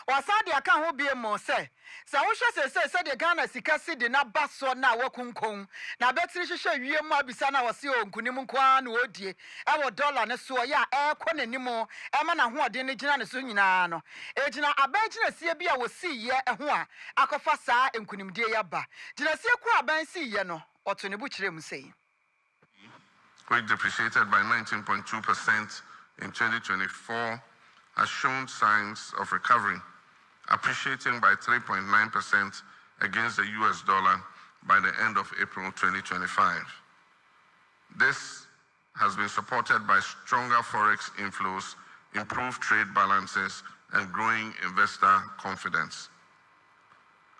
wasa de aka ho bie mo se wohwe se de Ghana sika si de na baso na wakunkon na betiri hwehwe wie mu abisa na wose onkunim nkwa na odie ewo dollar ne so ya ekọ nanimo ema na hoɔden ne gina ne so nyinaa no egina abagina sie bia wosi ye ho a akɔfa saa enkunimdie ya ba gina sie kɔ aban si ye no ɔto ne bu kyerɛ mu sei. Which depreciated by 19.2% in 2024, has shown signs of recovery, appreciating by 3.9% against the US dollar by the end of April 2025. This has been supported by stronger forex inflows, improved trade balances, and growing investor confidence.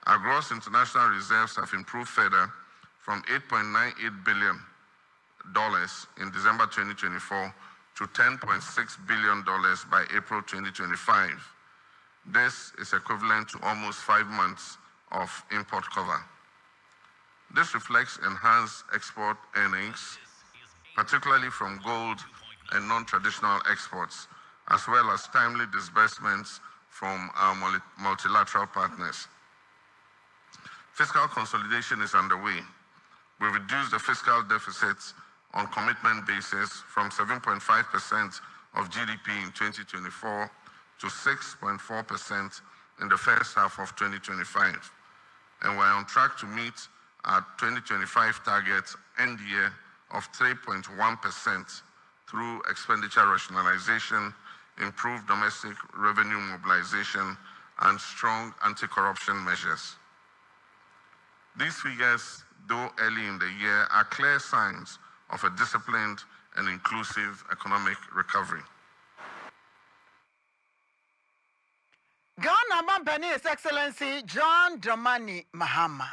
Our gross international reserves have improved further from $8.98 billion in December 2024 to $10.6 billion by April 2025. This is equivalent to almost 5 months of import cover. This reflects enhanced export earnings, particularly from gold and non-traditional exports, as well as timely disbursements from our multilateral partners. Fiscal consolidation is underway. We reduced the fiscal deficits on commitment basis from 7.5% of GDP in 2024 to 6.4% in the first half of 2025. And we're on track to meet our 2025 target end year of 3.1% through expenditure rationalization, improved domestic revenue mobilization, and strong anti-corruption measures. These figures, though early in the year, are clear signs of a disciplined and inclusive economic recovery. Ghana Mampani His Excellency John Dramani Mahama.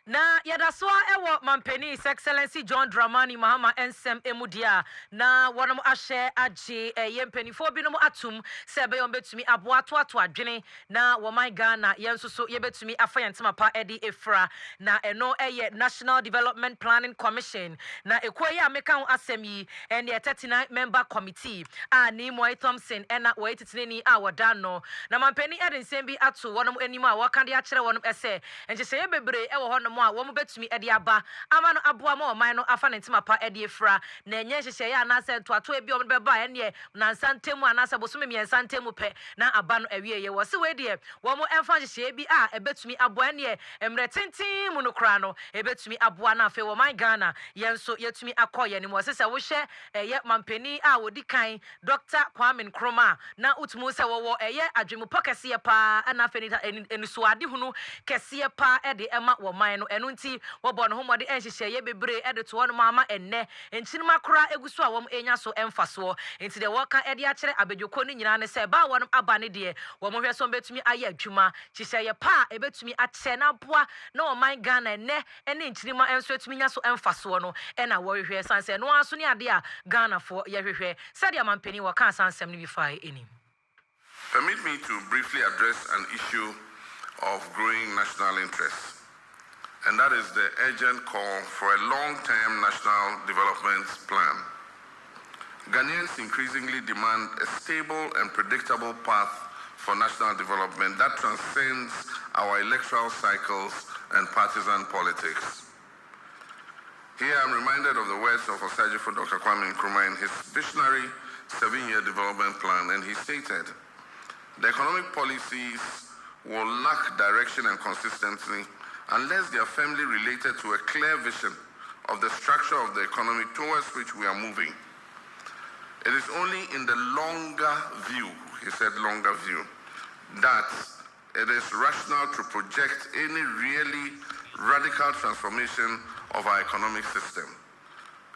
Na yadaswa ewo Mampani His Excellency John Dramani Mahama ensem emudia na wonom ahye agye yempanifo binom atum se be yom betumi aboato ato adwene na wo man Ghana yensoso yebetumi afa yentema pa edi efra na eno eye National Development Planning Commission na ekoyi ameka ho asem yi ene 39 member committee a ni Moy Thompson ena wo etitineni a wodano na Mampani edensem bi ato wonom anim a wakande a kire wonom ese enje se yebebre ewo honom a wo mo betumi edi aba ama no aboa ma oman no afa ne ntima pa edi efra na enye hyehye ya na se ntoato ebi o be ba ene na nsantemu ana se bosome mi nsantemu pe na aba no awie ye wo se we de wo mo emfa hyehye bi a ebetumi aboa ene emre tintin mu no kra no ebetumi aboa na afa wo man Ghana yenso yetumi akoye ne mo se wo hye eye Mampani a wodi kan Dr. Kwame Nkrumah na utumu se wo eye adwemu pokese ye pa na afa ni enisuade hunu kese pa e de ema wo man no enu nti wo bo no homode enhyehye ye bebre e de to no mama enne enchirima kora egusu a wo enya so emfaso nti de wo ka e de a kire abedwoko ni nyina ne se ba wo no aba ne de wo mo hweso betumi aye adwuma hyehye ye pa e betumi ache na boa na wo man Ghana enne ene enchirima enso etumi nya so emfaso no e na wo hwehwe sanse no aso ne ade a Ghana fo ye hwehwe said ya Mampani wo ka sansem ni bi fai eni. Permit me to briefly address an issue of growing national interest, and that is the urgent call for a long-term national development plan. Ghanaians increasingly demand a stable and predictable path for national development that transcends our electoral cycles and partisan politics. Here I'm reminded of the words of Osajifo Dr. Kwame Nkrumah in his visionary 7-year development plan, and he stated, "The economic policies will lack direction and consistency unless they are firmly related to a clear vision of the structure of the economy towards which we are moving. It is only in the longer view," he said longer view, "that it is rational to project any really radical transformation of our economic system."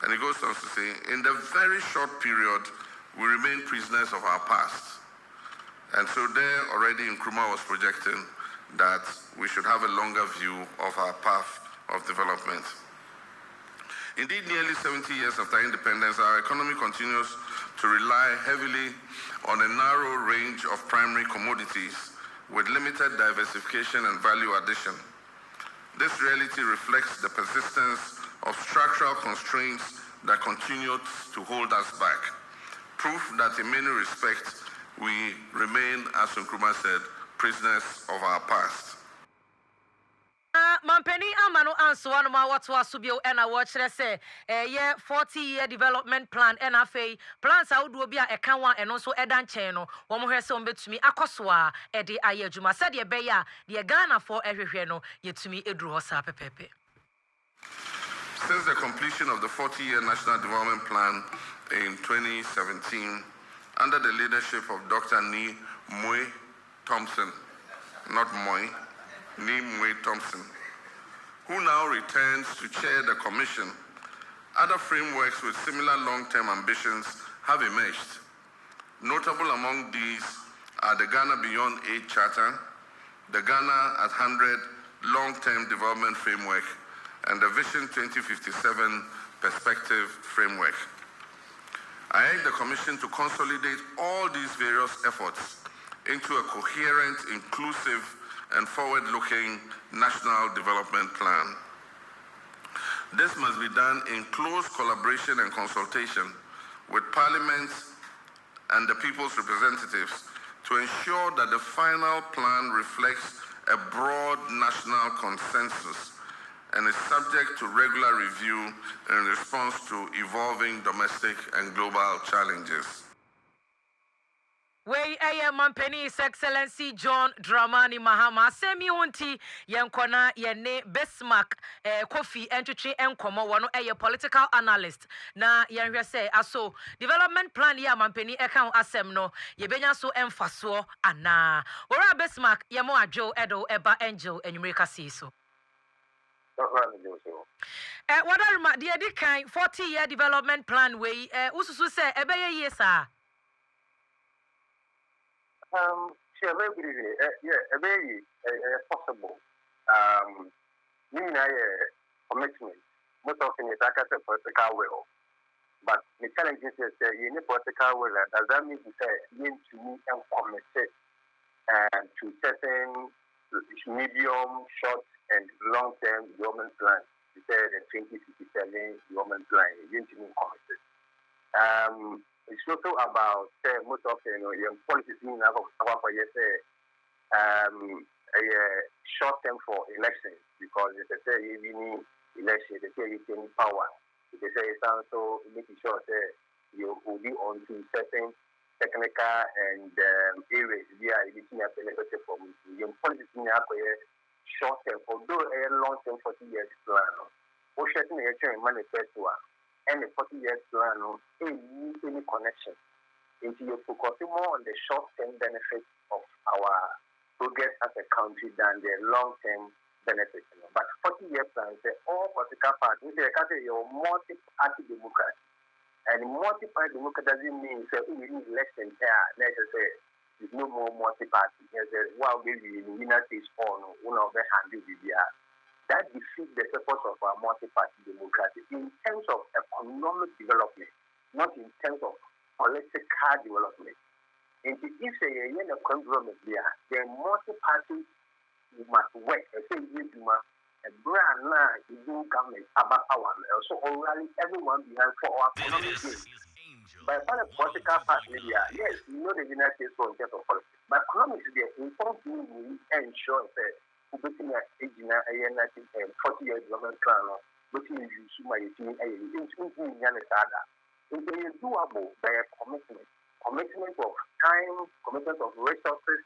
And he goes on to say, "In the very short period, we remain prisoners of our past." And so there already Nkrumah was projecting that we should have a longer view of our path of development. Indeed, nearly 70 years after independence, our economy continues to rely heavily on a narrow range of primary commodities with limited diversification and value addition. This reality reflects the persistence of structural constraints that continue to hold us back. Proof that in many respects, We remain, as Nkrumah said, prisoners of our past. Mampeni amano anso ma watu asubio ena watchere se ye 40-year development plan ena fei plans awudu obi a eka wan eno so edan chen no wo mo hwese on betumi akoso a ede aye adwuma se de be ya de Ghana for ehwehwe no yetumi eduru ho sa pepepe. Since the completion of the 40-year National Development Plan in 2017, under the leadership of Dr. Nee Mui Thompson, not Moy, Nee Mui Thompson, who now returns to chair the commission, other frameworks with similar long-term ambitions have emerged. Notable among these are the Ghana Beyond Aid Charter, the Ghana at 100 Long-Term Development Framework, and the Vision 2057 Perspective Framework. I urge the Commission to consolidate all these various efforts into a coherent, inclusive, and forward-looking national development plan. This must be done in close collaboration and consultation with Parliament and the people's representatives to ensure that the final plan reflects a broad national consensus and is subject to regular review in response to evolving domestic and global challenges. Wey Mampeni His Excellency John Dramani Mahama semi hunti yenkona yene Bismarck Kofi entwetwe enkomo wono political analyst na yenhwe say aso development plan ya Mampeni eka ho asem no yebenya so emfaso ana ora Bismarck yemo adwo edo eba angel enwumre kasi so wadaruma de edi kan 40-year development plan wey ususu say ebeye yesa. Sure, very good. Yeah, very possible. Meaning commitment. Most often it's like a political will. But the challenge is that you need political will. Does that mean to say you need to meet and commit to certain medium, short, and long-term development plans? You say the 2057 development plan. You need to meet committed. It's also about most often your policies mean a short term for elections because they say you need election, they say you need power. They say it's also making sure that you will be on to certain technical and areas where you need to benefit from your policies mean a short term, although a long term 40 years plan. What should you manifesto? And the 40 years plan, any connection. Into you focusing more on the short-term benefits of our progress as a country than the long-term benefits. But 40-year plan, all political parties, you're multi-party democracy. And multi-party democracy doesn't mean we need election there. There's no more multi-party. There's maybe in the United States or one of the handles. That defeats the purpose of our multi-party democracy in terms of economic development, not in terms of political development. And if they are in a conglomerate there, the multi-party must work. I say a brand new government about our so already everyone behind for our economic gain. By a political party, yes, you know the United States for in terms of politics. But economics is there. Important we ensure that looking at 40-year development plan, looking at it's doable by a commitment of time, commitment of resources,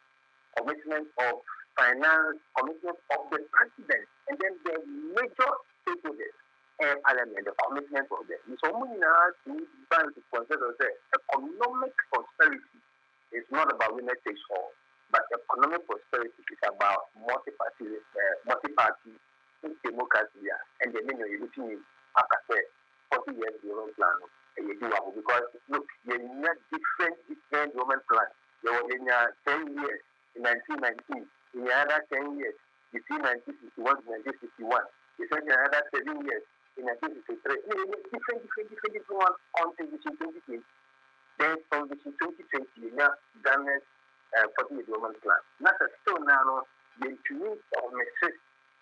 commitment of finance, commitment of the president, and then the major stakeholders and parliament, the commitment of them. So we now need to consider that economic prosperity is not about winner takes all. But economic prosperity is about multi-party democracy, and the menu you're looking at 40 years development plan. Because look, you need different development plans. There was in 10 years in 1919, in another 10 years between 1961 and 1961. You said another 7 years in 1963. Different ones until Vision 2020. Then from Vision 2020, now Ghana's 40-year development plan. Not a still now, the intuition of message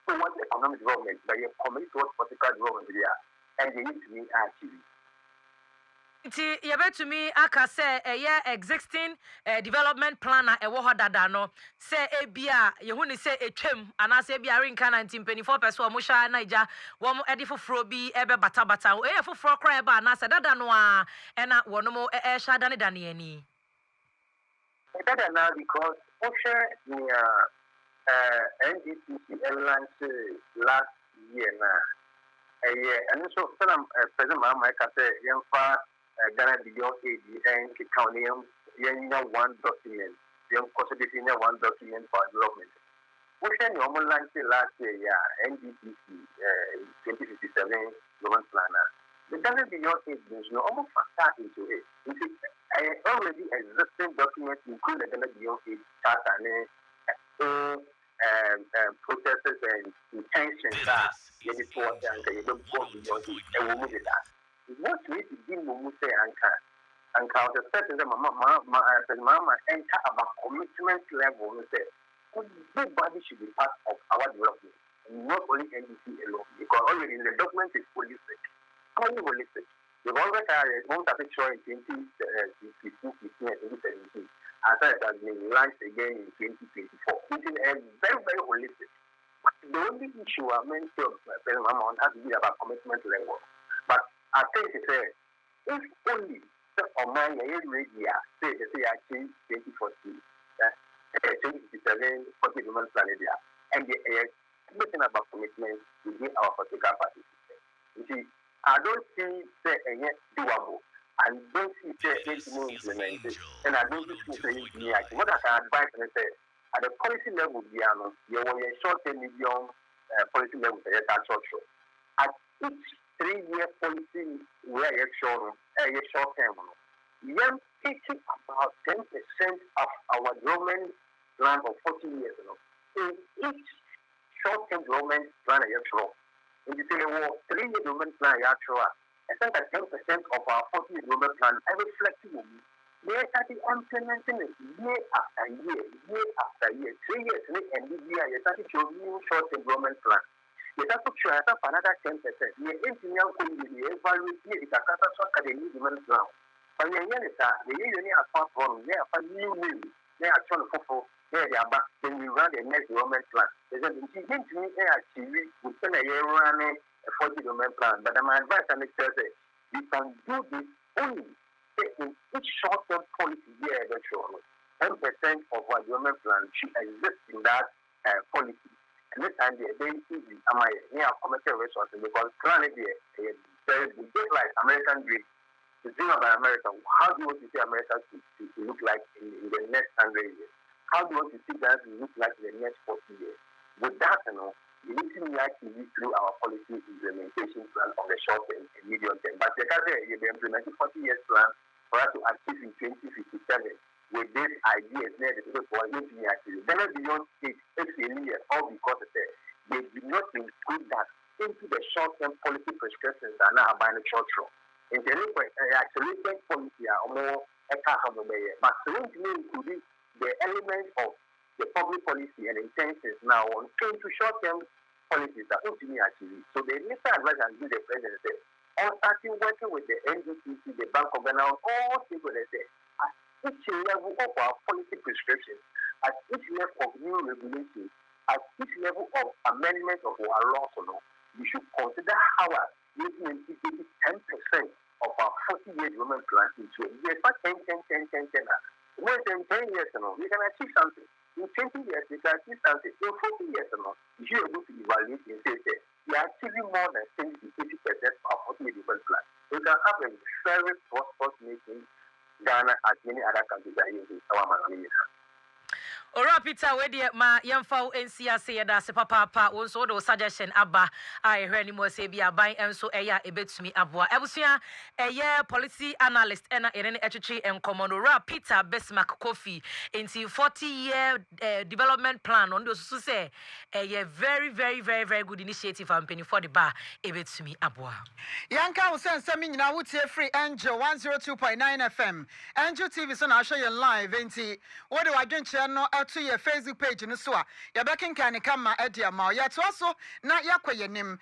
towards economic development, but you commit towards political development there, and they need to be actually. Nti yebetumi aka say existing development plan na ewo hodada no say ebia yehu ni say etwam ana say ebia renka 1924% omo sha naija wo mo ede foforo bi ebe bata foforo kra eba na say dada no a ena wono mo sha dane dane ani dada na because oshe ni NDC airlines last year na and so President Mahama say yemfa Ghana billion aid and County one document. Young possibility one document for development. What can you launch last year? NDPC 2057 government planner. The Ghana billion aid is no almost factor into it. It is already existing documents include the Ghana billion aid charter processes and intentions that you need to work and you don't go beyond it. And we move it that. What we need to do when we say and count the certain Mahama enter about commitment level. We say everybody should be part of our development, not only NDC alone. Because already the document is holistic. Only holistic. We've already had one picture in 2015, 2017, as it has been launched again in 2024. It is a very, very holistic. The only issue I mentioned has to be about commitment level. But I think it's if only on my area, say actually 2040, 2057, 40 women planet there, and the everything about commitment within our particular participants. You see, I don't see yet doable. And don't see it's implemented. And I don't see it's what I can advise and say at the policy level, you have a short-term, medium policy level that short. At each 3-year policy where you're short-term, you're taking about 10% of our development plan of 40 years. In each short-term development plan, you're short. In the 3-year development plan, you're short. I think that 10% of our 40-year development plan are reflecting. We are starting implementing it year after year, year after year. 3 years and this year, you started your new short-term development plan. You have to show yourself another 10%. You are engineering to evaluate it as a catastrophic development plan. But you are far from there, a new way. They are trying to fulfill there. They are back. Then we run the next development plan. There's an intelligent to me, actually, within a year running a 40 development plan. But my advice and it says we can do this only in each short-term policy year, 10% of our development plan should exist in that policy. And this time, they're very easy. Am I near commercial resources? Because currently, there is just like American dream. The dream about America, how do you want to see America to look like in the next 100 years? How do you want to see that to look like in the next 40 years? With that, we need to actually through our policy implementation plan of the short term and medium term. But the implementing 40 years plan for us to achieve in 2057 with this idea is there for actually. Then beyond it, all because they do not include that into the short term policy prescriptions that are now by the short term. In the accelerated policy are more but including the elements of the public policy and intentions now on into short-term policies that don't me actually. So the initial advice and give the president said, on starting working with the NDPC, the Bank of Ghana, all people they say, at each level of our policy prescriptions, at each level of new regulations, at each level of amendment of our laws, we should consider how we can integrate 10% of our 40-year development plan into a year. 10. More than 10 years, we can achieve something. In 20 years, we can achieve something. In 40 years, if you're able to evaluate and say, we are achieving more than 70 to 80% of 40-year development plan. We can have a very prosperous nation, Ghana, as many other countries are using our money. Ora Peter wedi ma yemfa NCA say da se papa wonso do suggestion aba ai hwe ni mo se bia ban enso eya ebetumi aboa ebusua eye policy analyst ena ene etwetwe enkomo no Ora Peter Bismarck Kofi into 40-year development plan on do so say eye very good initiative and penny for the bar ebetumi aboa yanka wo sense mi nyina wotie free Angel 102.9 FM Angel TV so na show you live enti wo de wadwenche no to your Facebook page no so a ya bekenkan ne kama edia ma ya to so na yakwaye nim